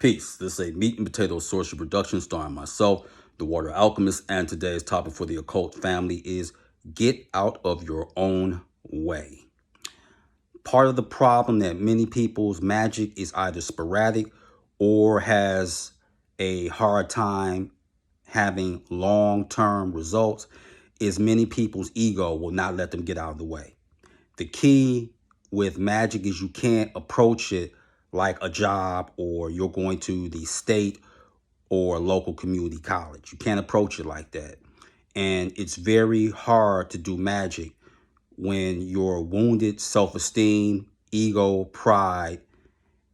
Peace. This is a meat and potato social production starring myself, the Water Alchemist, and today's topic for the occult family is get out of your own way. Part of the problem that many people's magic is either sporadic or has a hard time having long-term results is many people's ego will not let them get out of the way. The key with magic is you can't approach it like a job or you're going to the state or local community college. You can't approach it like that. And it's very hard to do magic when your wounded self-esteem, ego, pride,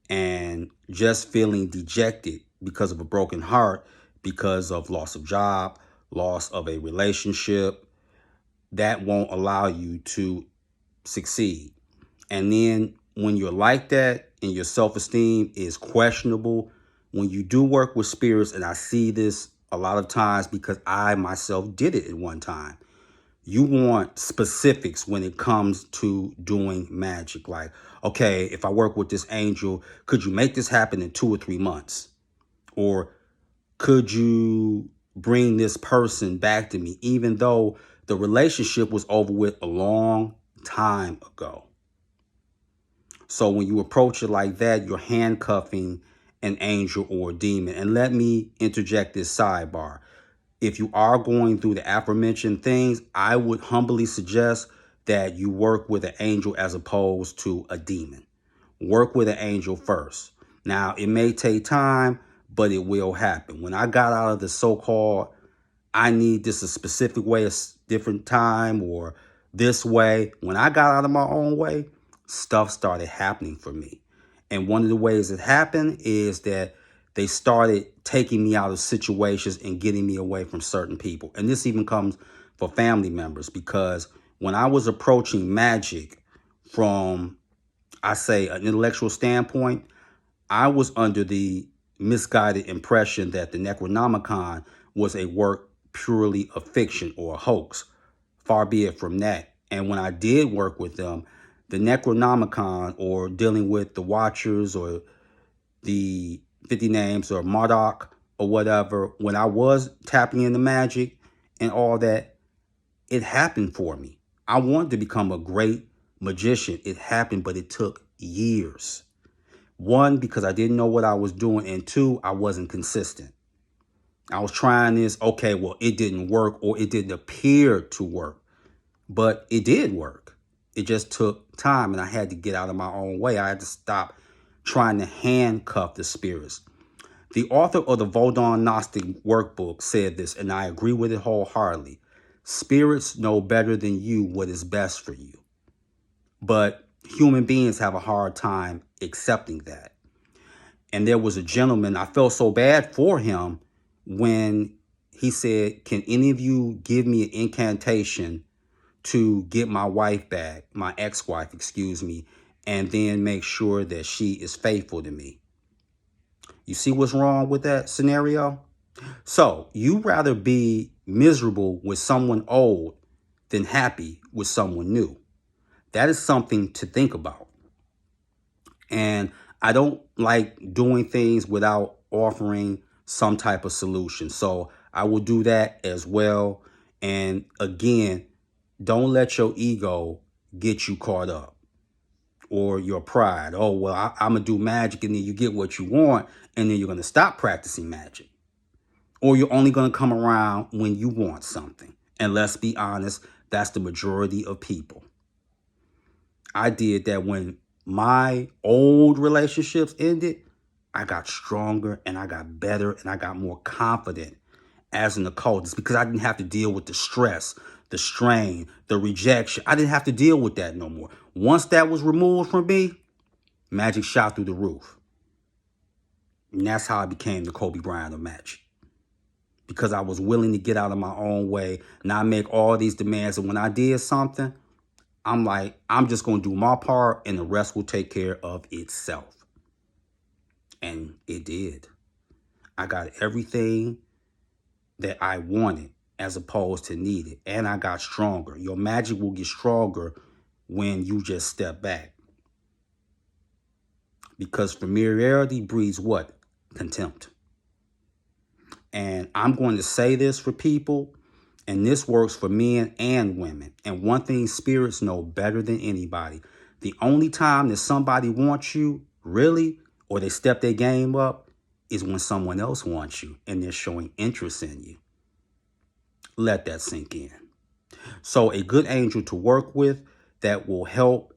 and just feeling dejected because of a broken heart, because of loss of job, loss of a relationship, that won't allow you to succeed. And then when you're like that and your self-esteem is questionable, when you do work with spirits, and I see this a lot of times because I myself did it at one time, you want specifics when it comes to doing magic. Like, okay, if I work with this angel, could you make this happen in 2 or 3 months? Or could you bring this person back to me, even though the relationship was over with a long time ago? So when you approach it like that, you're handcuffing an angel or a demon. And let me interject this sidebar. If you are going through the aforementioned things, I would humbly suggest that you work with an angel as opposed to a demon. Work with an angel first. Now, it may take time, but it will happen. When I got out of the so-called, I need this a specific way, a different time, or this way, when I got out of my own way, stuff started happening for me. And one of the ways it happened is that they started taking me out of situations and getting me away from certain people. And this even comes for family members, because when I was approaching magic from, I say, an intellectual standpoint, I was under the misguided impression that the Necronomicon was a work purely of fiction or a hoax. Far be it from that. And when I did work with them, the Necronomicon, or dealing with the Watchers or the 50 Names or Marduk or whatever, when I was tapping into magic and all that, it happened for me. I wanted to become a great magician. It happened, but it took years. One, because I didn't know what I was doing, and two, I wasn't consistent. I was trying this, okay, well, it didn't work, or it didn't appear to work, but it did work. It just took time, and I had to get out of my own way. I had to stop trying to handcuff the spirits. The author of the Vodun Gnostic workbook said this, and I agree with it wholeheartedly. Spirits know better than you what is best for you. But human beings have a hard time accepting that. And there was a gentleman, I felt so bad for him when he said, can any of you give me an incantation to get my wife back, my ex-wife, excuse me, and then make sure that she is faithful to me? You see what's wrong with that scenario? So you rather be miserable with someone old than happy with someone new. That is something to think about. And I don't like doing things without offering some type of solution. So I will do that as well. And again, don't let your ego get you caught up, or your pride. Oh, well, I'm going to do magic, and then you get what you want, and then you're going to stop practicing magic. Or you're only going to come around when you want something. And let's be honest, that's the majority of people. I did that when my old relationships ended. I got stronger and I got better and I got more confident as an occultist, because I didn't have to deal with the stress, the strain, the rejection. I didn't have to deal with that no more. Once that was removed from me, magic shot through the roof. And that's how I became the Kobe Bryant of magic. Because I was willing to get out of my own way, not make all these demands. And when I did something, I'm like, I'm just going to do my part and the rest will take care of itself. And it did. I got everything that I wanted as opposed to needed. And I got stronger. Your magic will get stronger when you just step back. Because familiarity breeds what? contempt. And I'm going to say this for people, and this works for men and women. And one thing spirits know better than anybody: the only time that somebody wants you, really, or they step their game up, is when someone else wants you and they're showing interest in you. Let that sink in. So a good angel to work with that will help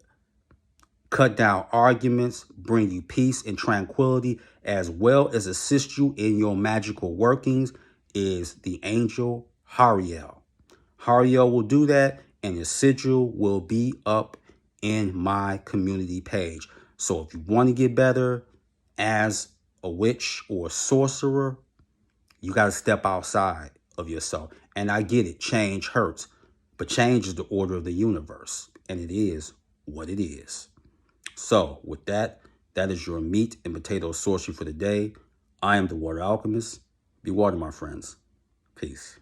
cut down arguments, bring you peace and tranquility, as well as assist you in your magical workings, is the angel Hariel. Hariel will do that, and his sigil will be up in my community page. So if you want to get better as a witch or a sorcerer, you got to step outside of yourself. And I get it, change hurts, but change is the order of the universe, and it is what it is. So with that, that is your meat and potato sorcery for the day. I am the Water Alchemist. Be water, my friends. Peace.